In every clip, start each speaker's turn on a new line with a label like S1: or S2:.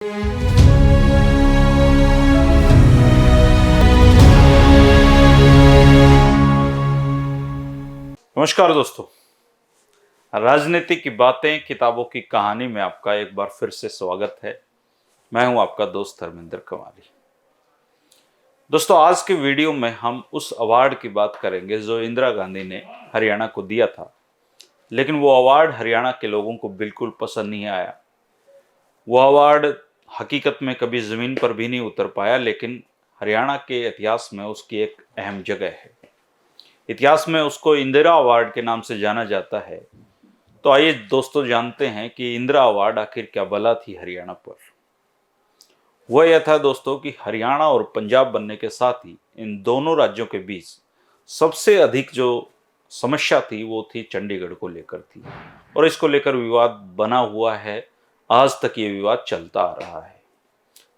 S1: नमस्कार दोस्तों, राजनीति की बातें किताबों की कहानी में आपका एक बार फिर से स्वागत है। मैं हूं आपका दोस्त धर्मेंद्र कुमारी। दोस्तों, आज के वीडियो में हम उस अवार्ड की बात करेंगे जो इंदिरा गांधी ने हरियाणा को दिया था, लेकिन वो अवार्ड हरियाणा के लोगों को बिल्कुल पसंद नहीं आया। वो अवार्ड हकीकत में कभी जमीन पर भी नहीं उतर पाया, लेकिन हरियाणा के इतिहास में उसकी एक अहम जगह है। इतिहास में उसको इंदिरा अवार्ड के नाम से जाना जाता है। तो आइए दोस्तों जानते हैं कि इंदिरा अवार्ड आखिर क्या बला थी हरियाणा पर। वह यह था दोस्तों कि हरियाणा और पंजाब बनने के साथ ही इन दोनों राज्यों के बीच सबसे अधिक जो समस्या थी वो थी चंडीगढ़ को लेकर थी, और इसको लेकर विवाद बना हुआ है। आज तक ये विवाद चलता आ रहा है।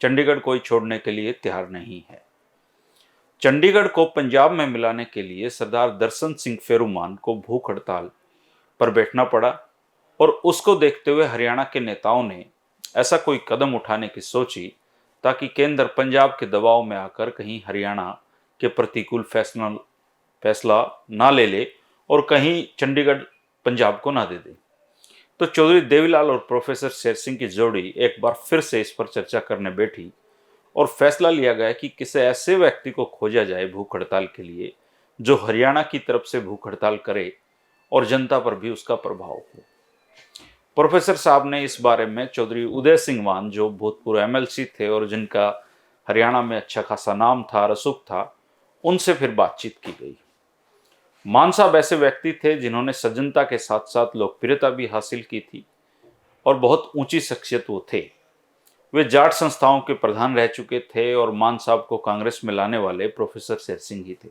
S1: चंडीगढ़ कोई छोड़ने के लिए तैयार नहीं है। चंडीगढ़ को पंजाब में मिलाने के लिए सरदार दर्शन सिंह फेरूमान को भूख हड़ताल पर बैठना पड़ा, और उसको देखते हुए हरियाणा के नेताओं ने ऐसा कोई कदम उठाने की सोची ताकि केंद्र पंजाब के दबाव में आकर कहीं हरियाणा के प्रतिकूल फैसला ना ले ले और कहीं चंडीगढ़ पंजाब को ना दे दे। तो चौधरी देवीलाल और प्रोफेसर शेर सिंह की जोड़ी एक बार फिर से इस पर चर्चा करने बैठी, और फैसला लिया गया कि किसी ऐसे व्यक्ति को खोजा जाए भूख हड़ताल के लिए जो हरियाणा की तरफ से भूख हड़ताल करे और जनता पर भी उसका प्रभाव हो। प्रोफेसर साहब ने इस बारे में चौधरी उदय सिंह मान, जो भूतपूर्व एमएलसी थे और जिनका हरियाणा में अच्छा खासा नाम था, रसूख था, उनसे फिर बातचीत की गई। मान साहब ऐसे व्यक्ति थे जिन्होंने सज्जनता के साथ साथ लोकप्रियता भी हासिल की थी, और बहुत ऊंची शख्सियत वो थे। वे जाट संस्थाओं के प्रधान रह चुके थे, और मान साहब को कांग्रेस में लाने वाले प्रोफेसर शेर सिंह ही थे।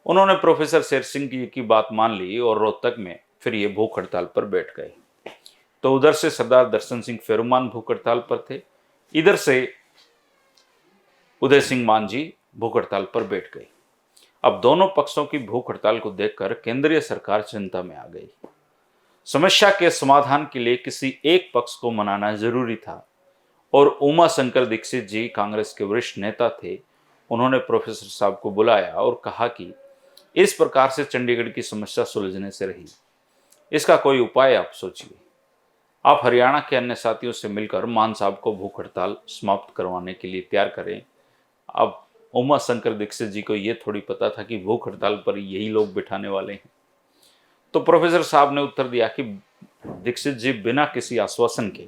S1: उन्होंने प्रोफेसर शेर सिंह की बात मान ली और रोहतक में फिर ये भूख हड़ताल पर बैठ गए। तो उधर से सरदार दर्शन सिंह फेरूमान भूख हड़ताल पर थे, इधर से उदय सिंह मान जी भूख हड़ताल पर बैठ गए। अब दोनों पक्षों की भूख हड़ताल को देखकर केंद्रीय सरकार चिंता में आ गई। समस्या के समाधान के लिए किसी एक पक्ष को मनाना जरूरी था, और उमा शंकर दीक्षित जी कांग्रेस के वरिष्ठ नेता थे। उन्होंने प्रोफेसर साहब को बुलाया और कहा कि इस प्रकार से चंडीगढ़ की समस्या सुलझने से रही, इसका कोई उपाय आप सोचिए। आप हरियाणा के अन्य साथियों से मिलकर मान साहब को भूख हड़ताल समाप्त करवाने के लिए तैयार करें। अब उमा शंकर दीक्षित जी को यह थोड़ी पता था कि भूख हड़ताल पर यही लोग बिठाने वाले हैं। तो प्रोफेसर साहब ने उत्तर दिया कि दीक्षित जी, बिना किसी आश्वासन के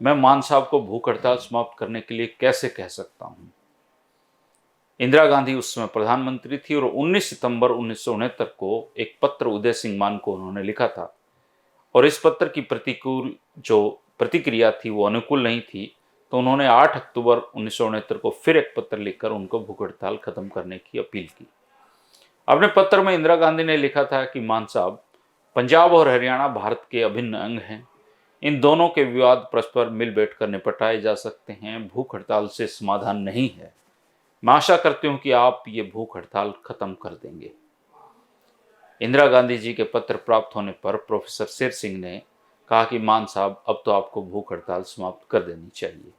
S1: मैं मान साहब को भूख हड़ताल समाप्त करने के लिए कैसे कह सकता हूं। इंदिरा गांधी उस समय प्रधानमंत्री थी, और 19 सितंबर 1969 को एक पत्र उदय सिंह मान को उन्होंने लिखा था, और इस पत्र की प्रतिकूल जो प्रतिक्रिया थी वो अनुकूल नहीं थी। तो उन्होंने 8 अक्टूबर 1969 को फिर एक पत्र लिखकर उनको भूख हड़ताल खत्म करने की अपील की। अपने पत्र में इंदिरा गांधी ने लिखा था कि मान साहब, पंजाब और हरियाणा भारत के अभिन्न अंग हैं। इन दोनों के विवाद परस्पर मिल बैठकर निपटाए जा सकते हैं। भूख हड़ताल से समाधान नहीं है। मैं आशा करती हूं कि आप ये भूख हड़ताल खत्म कर देंगे। इंदिरा गांधी जी के पत्र प्राप्त होने पर प्रोफेसर शेर सिंह ने कहा कि मान साहब, अब तो आपको भूख हड़ताल समाप्त कर देनी चाहिए।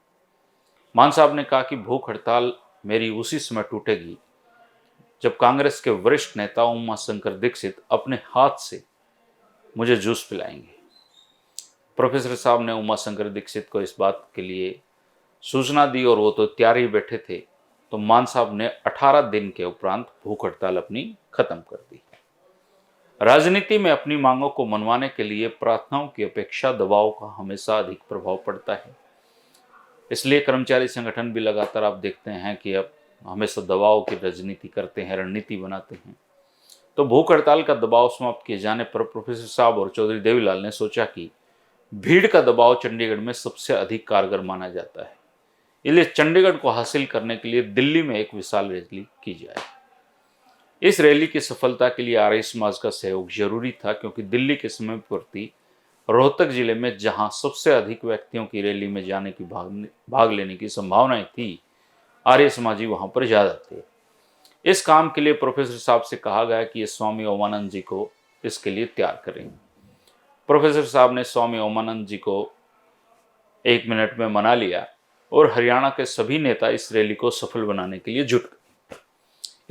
S1: मान साहब ने कहा कि भूख हड़ताल मेरी उसी समय टूटेगी जब कांग्रेस के वरिष्ठ नेता उमा शंकर दीक्षित अपने हाथ से मुझे जूस पिलाएंगे। प्रोफेसर साहब ने उमा शंकर दीक्षित को इस बात के लिए सूचना दी, और वो तो तैयार ही बैठे थे। तो मान साहब ने 18 दिन के उपरांत भूख हड़ताल अपनी खत्म कर दी। राजनीति में अपनी मांगों को मनवाने के लिए प्रार्थनाओं की अपेक्षा दबाव का हमेशा अधिक प्रभाव पड़ता है। इसलिए कर्मचारी संगठन भी लगातार आप देखते हैं कि अब हमेशा दबाव की राजनीति करते हैं, रणनीति बनाते हैं। तो भूख हड़ताल का दबाव समाप्त किए जाने पर प्रोफेसर साहब और चौधरी देवीलाल ने सोचा कि भीड़ का दबाव चंडीगढ़ में सबसे अधिक कारगर माना जाता है, इसलिए चंडीगढ़ को हासिल करने के लिए दिल्ली में एक विशाल रैली की जाए। इस रैली की सफलता के लिए आर्य समाज का सहयोग जरूरी था, क्योंकि दिल्ली के समीपवर्ती रोहतक जिले में जहां सबसे अधिक व्यक्तियों की रैली में जाने की भाग लेने की संभावनाएं थी, आर्य समाजी वहां पर ज्यादा थे। इस काम के लिए प्रोफेसर साहब से कहा गया कि ये स्वामी ओमानंद जी को इसके लिए तैयार करें। प्रोफेसर साहब ने स्वामी ओमानंद जी को 1 मिनट में मना लिया और हरियाणा के सभी नेता इस रैली को सफल बनाने के लिए जुट गए।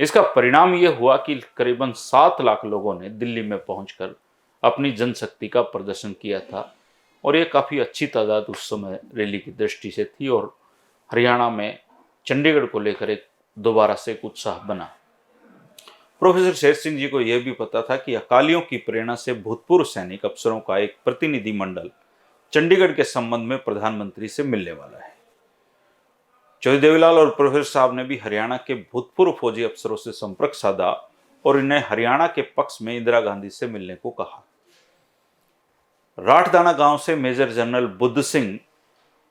S1: इसका परिणाम यह हुआ कि करीबन 7 लाख लोगों ने दिल्ली में पहुंचकर अपनी जनशक्ति का प्रदर्शन किया था और यह काफ़ी अच्छी तादाद उस समय रैली की दृष्टि से थी और हरियाणा में चंडीगढ़ को लेकर एक दोबारा से एक उत्साह बना। प्रोफेसर शेर सिंह जी को यह भी पता था कि अकालियों की प्रेरणा से भूतपूर्व सैनिक अफसरों का एक प्रतिनिधि मंडल चंडीगढ़ के संबंध में प्रधानमंत्री से मिलने वाला है। चौधरी देवीलाल और प्रोफेसर साहब ने भी हरियाणा के भूतपूर्व फौजी अफसरों से संपर्क साधा और इन्हें हरियाणा के पक्ष में इंदिरा गांधी से मिलने को कहा। राठदाना गांव से मेजर जनरल बुद्ध सिंह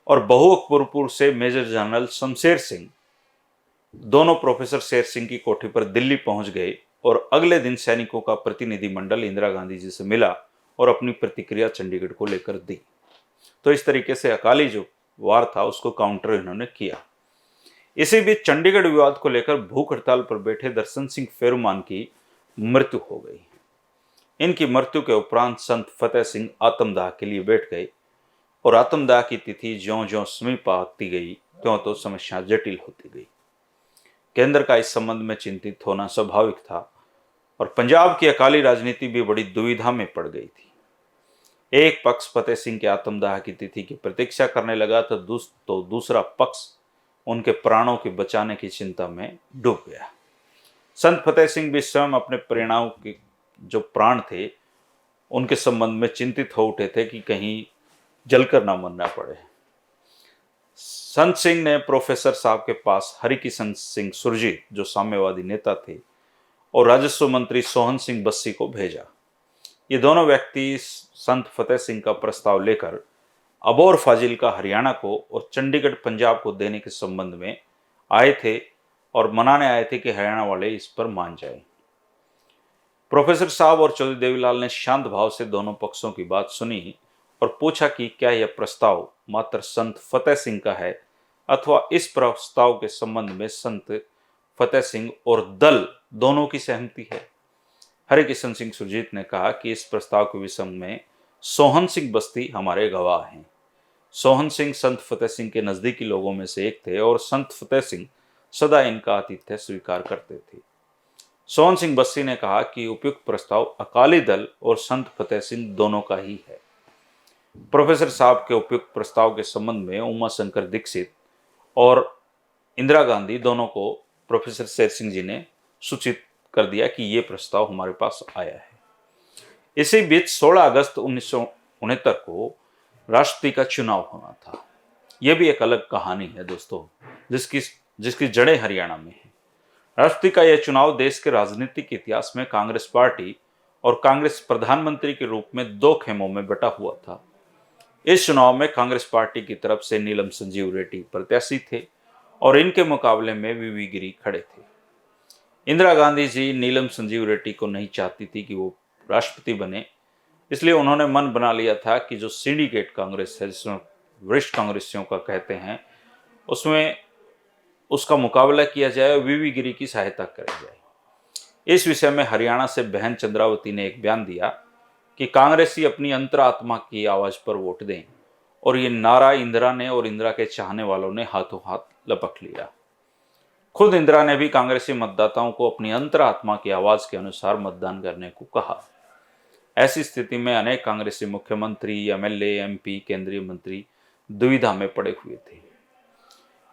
S1: और बहुअकबरपुर से मेजर जनरल शमशेर सिंह दोनों प्रोफेसर शेर सिंह की कोठी पर दिल्ली पहुंच गए और अगले दिन सैनिकों का प्रतिनिधिमंडल इंदिरा गांधी जी से मिला और अपनी प्रतिक्रिया चंडीगढ़ को लेकर दी। तो इस तरीके से अकाली जो वार था उसको काउंटर इन्होंने किया। इसी बीच चंडीगढ़ विवाद को लेकर भूख हड़ताल पर बैठे दर्शन सिंह फेरुमान की मृत्यु हो गई। इनकी मृत्यु के उपरांत संत फतेह सिंह आत्मदाह के लिए बैठ गए और आत्मदाह की तिथि ज्यों ज्यों समीप आती गई त्यों तो समस्या जटिल होती गई। केंद्र का इस संबंध में चिंतित होना स्वाभाविक था और पंजाब की अकाली राजनीति भी बड़ी दुविधा में पड़ गई थी। एक पक्ष फतेह सिंह के आत्मदाह की तिथि की प्रतीक्षा करने लगा तो दूसरा पक्ष उनके प्राणों के बचाने की चिंता में डूब गया। संत फतेह सिंह भी स्वयं अपने प्रेरणाओं के जो प्राण थे उनके संबंध में चिंतित हो उठे थे कि कहीं जलकर ना मरना पड़े। संत सिंह ने प्रोफेसर साहब के पास हरिकिशन सिंह सुरजीत जो साम्यवादी नेता थे और राजस्व मंत्री सोहन सिंह बस्सी को भेजा। ये दोनों व्यक्ति संत फतेह सिंह का प्रस्ताव लेकर अबोर फाजिल्का हरियाणा को और चंडीगढ़ पंजाब को देने के संबंध में आए थे और मनाने आए थे कि हरियाणा वाले इस पर मान जाए। प्रोफेसर साहब और चौधरी देवीलाल ने शांत भाव से दोनों पक्षों की बात सुनी और पूछा कि क्या यह प्रस्ताव मात्र संत फतेह सिंह का है अथवा इस प्रस्ताव के संबंध में संत फतेह सिंह और दल दोनों की सहमति है। हरिकिशन सिंह सुरजीत ने कहा कि इस प्रस्ताव के विषय में सोहन सिंह बस्ती हमारे गवाह हैं। सोहन सिंह संत फतेह सिंह के नजदीकी लोगों में से एक थे और संत फतेह सिंह सदा इनका आतिथ्य स्वीकार करते थे। सोहन सिंह बस्सी ने कहा कि उपयुक्त प्रस्ताव अकाली दल और संत फतेह सिंह दोनों का ही है। प्रोफेसर साहब के उपयुक्त प्रस्ताव के संबंध में उमा शंकर दीक्षित और इंदिरा गांधी दोनों को प्रोफेसर शेर सिंह जी ने सूचित कर दिया कि ये प्रस्ताव हमारे पास आया है। इसी बीच 16 अगस्त 1969 को राष्ट्रपति का चुनाव होना था। यह भी एक अलग कहानी है दोस्तों, जिसकी जड़ें हरियाणा में है। राष्ट्रपति का यह चुनाव देश के राजनीतिक इतिहास में कांग्रेस पार्टी और कांग्रेस प्रधानमंत्री के रूप में दो खेमों में बटा हुआ था। इस चुनाव में कांग्रेस पार्टी की तरफ से नीलम संजीव रेड्डी प्रत्याशी थे और इनके मुकाबले में वीवी गिरी खड़े थे। इंदिरा गांधी जी नीलम संजीव रेड्डी को नहीं चाहती थी कि वो राष्ट्रपति बने, इसलिए उन्होंने मन बना लिया था कि जो सिंडिकेट कांग्रेस है, जिसमें वरिष्ठ कांग्रेसियों का कहते हैं, उसमें उसका मुकाबला किया जाए और वीवी गिरी की सहायता करी जाए। इस विषय में हरियाणा से बहन चंद्रावती ने एक बयान दिया कि कांग्रेसी अपनी अंतरात्मा की आवाज पर वोट दें, और ये नारा इंदिरा ने और इंदिरा के चाहने वालों ने हाथों हाथ लपक लिया। खुद इंदिरा ने भी कांग्रेसी मतदाताओं को अपनी अंतरात्मा की आवाज के अनुसार मतदान करने को कहा। ऐसी स्थिति में अनेक कांग्रेसी मुख्यमंत्री, एमएलए, एमपी, केंद्रीय मंत्री दुविधा में पड़े हुए थे।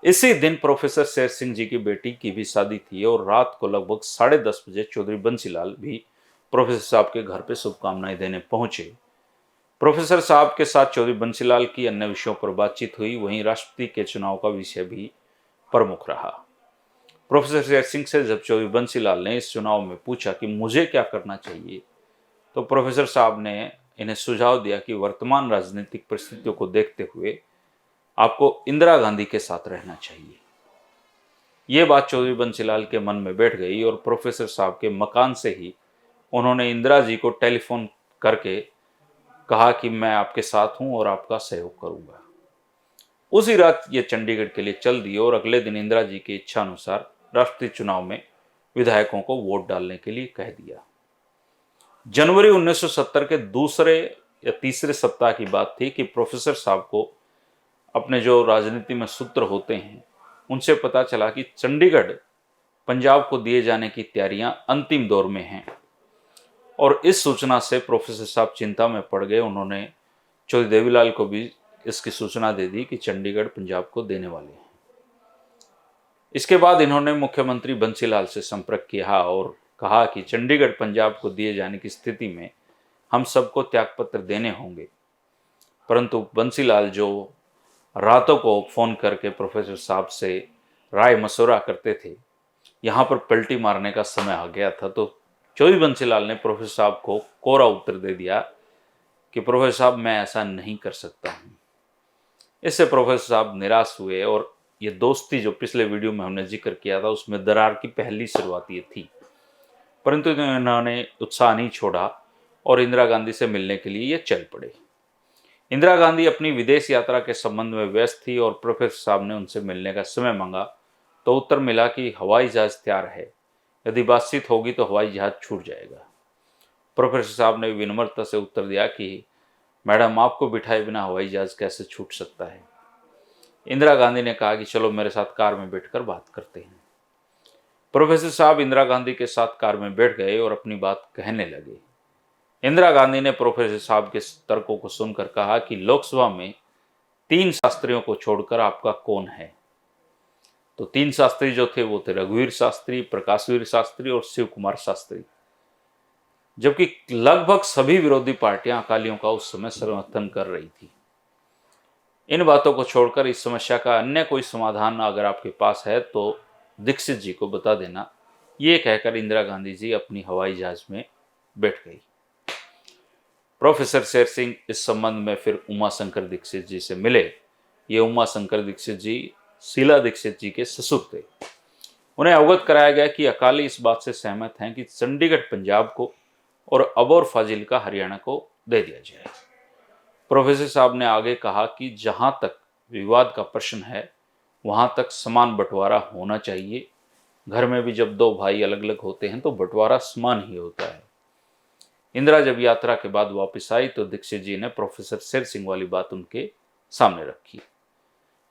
S1: इसी दिन प्रोफेसर शेर सिंह जी की बेटी की भी शादी थी और रात को लगभग 10:30 बजे चौधरी बंसीलाल भी प्रोफेसर साहब के घर पे शुभकामनाएं देने पहुंचे। प्रोफेसर साहब के साथ चौधरी बंसीलाल की अन्य विषयों पर बातचीत हुई। वहीं राष्ट्रपति के चुनाव का विषय भी प्रमुख रहा। प्रोफेसर शेर सिंह से जब चौधरी बंसीलाल ने इस चुनाव में पूछा कि मुझे क्या करना चाहिए, तो प्रोफेसर साहब ने इन्हें सुझाव दिया कि वर्तमान राजनीतिक परिस्थितियों को देखते हुए आपको इंदिरा गांधी के साथ रहना चाहिए। ये बात चौधरी बंसीलाल के मन में बैठ गई और प्रोफेसर साहब के मकान से ही उन्होंने इंदिरा जी को टेलीफोन करके कहा कि मैं आपके साथ हूं और आपका सहयोग करूंगा। उसी रात ये चंडीगढ़ के लिए चल दिए और अगले दिन इंदिरा जी की इच्छा अनुसार राष्ट्रीय चुनाव में विधायकों को वोट डालने के लिए कह दिया। जनवरी 1970 के दूसरे या तीसरे सप्ताह की बात थी कि प्रोफेसर साहब को अपने जो राजनीति में सूत्र होते हैं उनसे पता चला कि चंडीगढ़ पंजाब को दिए जाने की तैयारियां अंतिम दौर में हैं। और इस सूचना से प्रोफेसर साहब चिंता में पड़ गए। उन्होंने चौधरी देवीलाल को भी इसकी सूचना दे दी कि चंडीगढ़ पंजाब को देने वाले हैं। इसके बाद इन्होंने मुख्यमंत्री बंसीलाल से संपर्क किया और कहा कि चंडीगढ़ पंजाब को दिए जाने की स्थिति में हम सबको त्यागपत्र देने होंगे। परंतु बंसीलाल जो रातों को फ़ोन करके प्रोफेसर साहब से राय मशवरा करते थे, यहाँ पर पलटी मारने का समय आ गया था। तो चौधरी बंसीलाल ने प्रोफेसर साहब को कोरा उत्तर दे दिया कि प्रोफेसर साहब मैं ऐसा नहीं कर सकता हूँ। इससे प्रोफेसर साहब निराश हुए और ये दोस्ती जो पिछले वीडियो में हमने जिक्र किया था उसमें दरार की पहली शुरुआत ये थी। परंतु इन्होंने उत्साह नहीं छोड़ा और इंदिरा गांधी से मिलने के लिए ये चल पड़े। इंदिरा गांधी अपनी विदेश यात्रा के संबंध में व्यस्त थी और प्रोफेसर साहब ने उनसे मिलने का समय मांगा तो उत्तर मिला कि हवाई जहाज तैयार है, यदि बातचीत होगी तो हवाई जहाज छूट जाएगा। प्रोफेसर साहब ने विनम्रता से उत्तर दिया कि मैडम आपको बिठाए बिना हवाई जहाज कैसे छूट सकता है। इंदिरा गांधी ने कहा कि चलो मेरे साथ कार में बैठकर बात करते हैं। प्रोफेसर साहब इंदिरा गांधी के साथ कार में बैठ गए और अपनी बात कहने लगे। इंदिरा गांधी ने प्रोफेसर साहब के तर्कों को सुनकर कहा कि लोकसभा में 3 शास्त्रियों को छोड़कर आपका कौन है। तो 3 शास्त्री जो थे वो थे रघुवीर शास्त्री, प्रकाशवीर शास्त्री और शिव कुमार शास्त्री। जबकि लगभग सभी विरोधी पार्टियां अकालियों का उस समय समर्थन कर रही थी। इन बातों को छोड़कर इस समस्या का अन्य कोई समाधान अगर आपके पास है तो दीक्षित जी को बता देना, ये कहकर इंदिरा गांधी जी अपनी हवाई जहाज में बैठ गई। प्रोफेसर शेर सिंह इस संबंध में फिर उमाशंकर दीक्षित जी से मिले। ये उमाशंकर दीक्षित जी शीला दीक्षित जी के ससुर थे। उन्हें अवगत कराया गया कि अकाली इस बात से सहमत हैं कि चंडीगढ़ पंजाब को और अबोर फाजिल्का हरियाणा को दे दिया जाए। प्रोफेसर साहब ने आगे कहा कि जहां तक विवाद का प्रश्न है वहां तक समान बंटवारा होना चाहिए। घर में भी जब 2 भाई अलग अलग होते हैं तो बंटवारा समान ही होता है। इंदिरा जब यात्रा के बाद वापस आई तो दीक्षित जी ने प्रोफेसर शेर सिंह वाली बात उनके सामने रखी।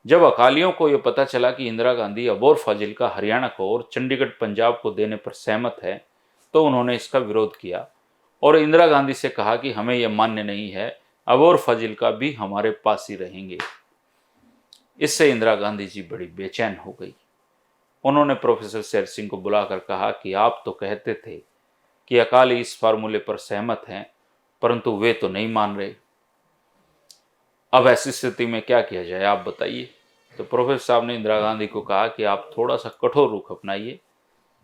S1: जब अकालियों को यह पता चला कि इंदिरा गांधी अबोर फाजिल्का हरियाणा को और चंडीगढ़ पंजाब को देने पर सहमत है तो उन्होंने इसका विरोध किया और इंदिरा गांधी से कहा कि हमें यह मान्य नहीं है, अबोर फाजिल्का भी हमारे पास ही रहेंगे। इससे इंदिरा गांधी जी बड़ी बेचैन हो गई। उन्होंने प्रोफेसर शेर सिंह को बुलाकर कहा कि आप तो कहते थे कि अकाली इस फार्मूले पर सहमत हैं, परंतु वे तो नहीं मान रहे। अब ऐसी स्थिति में क्या किया जाए, आप बताइए। तो प्रोफेसर साहब ने इंदिरा गांधी को कहा कि आप थोड़ा सा कठोर रुख अपनाइए,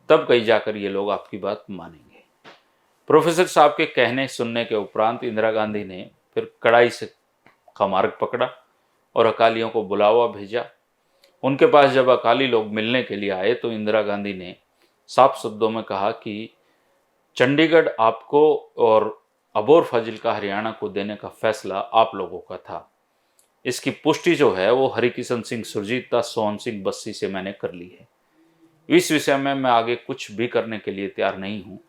S1: तब कहीं जाकर ये लोग आपकी बात मानेंगे। प्रोफेसर साहब के कहने सुनने के उपरांत इंदिरा गांधी ने फिर कड़ाई से का मार्ग पकड़ा और अकालियों को बुलावा भेजा। उनके पास जब अकाली लोग मिलने के लिए आए तो इंदिरा गांधी ने साफ शब्दों में कहा कि चंडीगढ़ आपको और अबोर फाजिल्का हरियाणा को देने का फैसला आप लोगों का था। इसकी पुष्टि जो है वो हरिकिशन सिंह सुरजीत सोहन सिंह बस्सी से मैंने कर ली है। इस विषय में मैं आगे कुछ भी करने के लिए तैयार नहीं हूँ।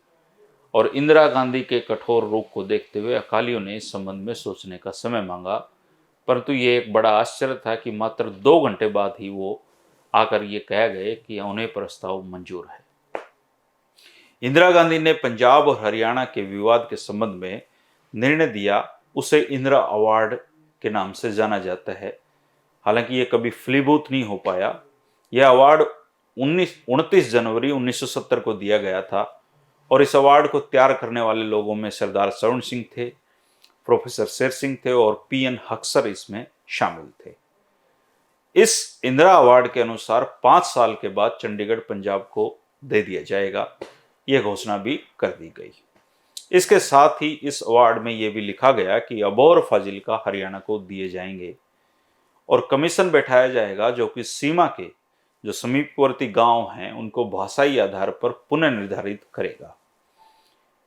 S1: और इंदिरा गांधी के कठोर रुख को देखते हुए अकालियों ने इस संबंध में सोचने का समय मांगा, परंतु ये एक बड़ा आश्चर्य था कि मात्र 2 घंटे बाद ही वो आकर ये कह गए कि उन्हें प्रस्ताव मंजूर है। इंदिरा गांधी ने पंजाब और हरियाणा के विवाद के संबंध में निर्णय दिया, उसे इंदिरा अवार्ड के नाम से जाना जाता है। हालांकि ये कभी फलीभूत नहीं हो पाया। यह अवार्ड 29 जनवरी 1970 को दिया गया था और इस अवार्ड को तैयार करने वाले लोगों में सरदार सरण सिंह थे, प्रोफेसर शेर सिंह थे और PN हक्सर इसमें शामिल थे। इस इंदिरा अवार्ड के अनुसार 5 साल के बाद चंडीगढ़ पंजाब को दे दिया जाएगा, यह घोषणा भी कर दी गई। इसके साथ ही इस अवार्ड में यह भी लिखा गया कि अबोर फाजिल्का हरियाणा को दिए जाएंगे और कमीशन बैठाया जाएगा जो कि सीमा के जो समीपवर्ती गांव हैं उनको भाषाई आधार पर पुनर्निर्धारित करेगा।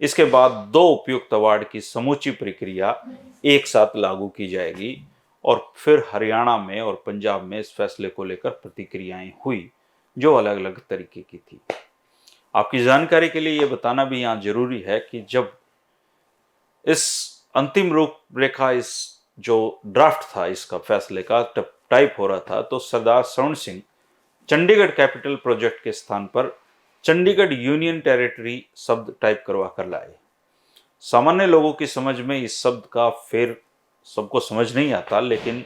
S1: इसके बाद 2 उपयुक्त अवार्ड की समूची प्रक्रिया एक साथ लागू की जाएगी और फिर हरियाणा में और पंजाब में इस फैसले को लेकर प्रतिक्रियाएं हुई जो अलग अलग तरीके की थी। आपकी जानकारी के लिए ये बताना भी यहाँ जरूरी है कि जब इस अंतिम रूपरेखा, इस जो ड्राफ्ट था इसका फैसले का, तब टाइप हो रहा था तो सरदार स्वर्ण सिंह चंडीगढ़ कैपिटल प्रोजेक्ट के स्थान पर चंडीगढ़ यूनियन टेरिटरी शब्द टाइप करवा कर लाए। सामान्य लोगों की समझ में इस शब्द का फेर सबको समझ नहीं आता, लेकिन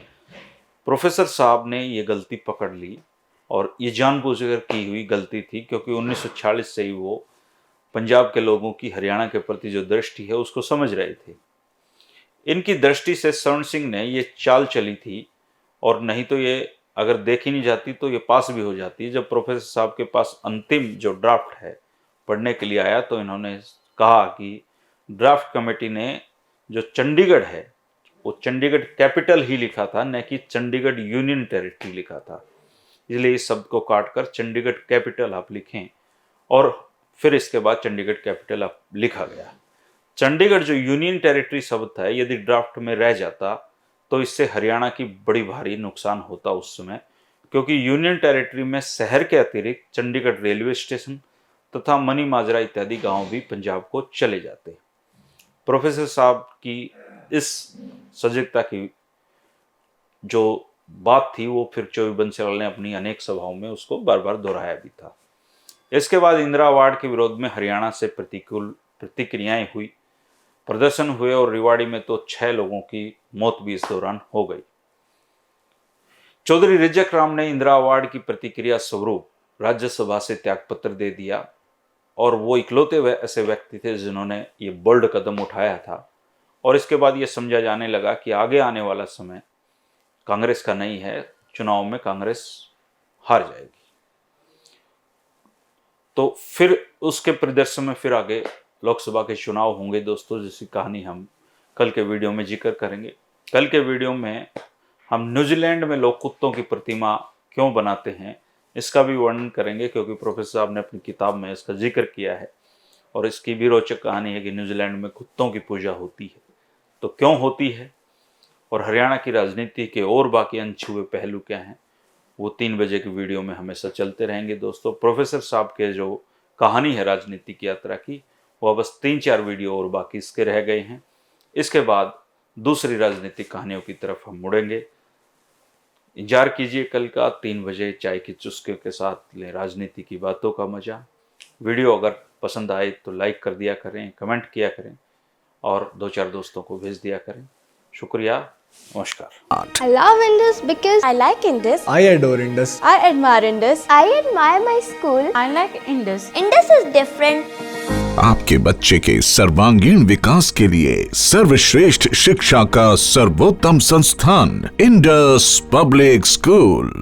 S1: प्रोफेसर साहब ने ये गलती पकड़ ली और ये जानबूझकर की हुई गलती थी, क्योंकि 1946 से ही वो पंजाब के लोगों की हरियाणा के प्रति जो दृष्टि है उसको समझ रहे थे। इनकी दृष्टि से स्वर्ण सिंह ने ये चाल चली थी, और नहीं तो ये अगर देखी नहीं जाती तो ये पास भी हो जाती। जब प्रोफेसर साहब के पास अंतिम जो ड्राफ्ट है पढ़ने के लिए आया तो इन्होंने कहा कि ड्राफ्ट कमेटी ने जो चंडीगढ़ है वो चंडीगढ़ कैपिटल ही लिखा था, न कि चंडीगढ़ यूनियन टेरिटरी लिखा था। इसलिए इस शब्द को काटकर चंडीगढ़ कैपिटल आप लिखें, और फिर इसके बाद चंडीगढ़ कैपिटल आप लिखा गया। चंडीगढ़ जो यूनियन टेरिटरी शब्द था, यदि ड्राफ्ट में रह जाता तो इससे हरियाणा की बड़ी भारी नुकसान होता उस समय, क्योंकि यूनियन टेरिटरी में शहर के अतिरिक्त चंडीगढ़ रेलवे स्टेशन तथा मनी माजरा इत्यादि गांव भी पंजाब को चले जाते। प्रोफेसर साहब की इस सजगता की जो बात थी वो फिर चौबे बंसीलाल ने अपनी अनेक सभाओं में उसको बार बार दोहराया भी था। इसके बाद इंदिरा अवार्ड के विरोध में हरियाणा से प्रतिकूल प्रतिक्रियाएं हुई, प्रदर्शन हुए और रेवाड़ी में तो 6 लोगों की मौत भी इस दौरान हो गई। चौधरी रिजक राम ने इंदिरा अवार्ड की प्रतिक्रिया स्वरूप राज्यसभा से त्यागपत्र दे दिया, और वो इकलौते ऐसे व्यक्ति थे जिन्होंने ये बोल्ड कदम उठाया था। और इसके बाद ये समझा जाने लगा कि आगे आने वाला समय कांग्रेस का नहीं है, चुनाव में कांग्रेस हार जाएगी। तो फिर उसके परिदृश्य में फिर आगे लोकसभा के चुनाव होंगे दोस्तों, जिसकी कहानी हम कल के वीडियो में जिक्र करेंगे। कल के वीडियो में हम न्यूजीलैंड में लोग कुत्तों की प्रतिमा क्यों बनाते हैं इसका भी वर्णन करेंगे, क्योंकि प्रोफेसर साहब ने अपनी किताब में इसका जिक्र किया है। और इसकी भी रोचक कहानी है कि न्यूजीलैंड में कुत्तों की पूजा होती है, तो क्यों होती है, और हरियाणा की राजनीति के और बाकी अनछुए पहलू क्या हैं, वो 3 बजे की वीडियो में हमेशा चलते रहेंगे दोस्तों। प्रोफेसर साहब के जो कहानी है राजनीति की यात्रा की, वह बस 3-4 वीडियो और बाकी इसके रह गए हैं। इसके बाद दूसरी राजनीतिक कहानियों की तरफ हम मुड़ेंगे। इंतजार कीजिए कल का 3 बजे चाय की चुस्कियों के साथ लें राजनीति की बातों का मजा। वीडियो अगर पसंद आए तो लाइक कर दिया करें, कमेंट किया करें और 2-4 दोस्तों को भेज दिया करें। शुक्रिया, नमस्कार।
S2: I love Indus because I like Indus.
S3: I adore Indus.
S2: I admire Indus. I admire my school. I like Indus. Indus is different.
S4: आपके बच्चे के सर्वांगीण विकास के लिए सर्वश्रेष्ठ शिक्षा का सर्वोत्तम संस्थान इंडस पब्लिक स्कूल।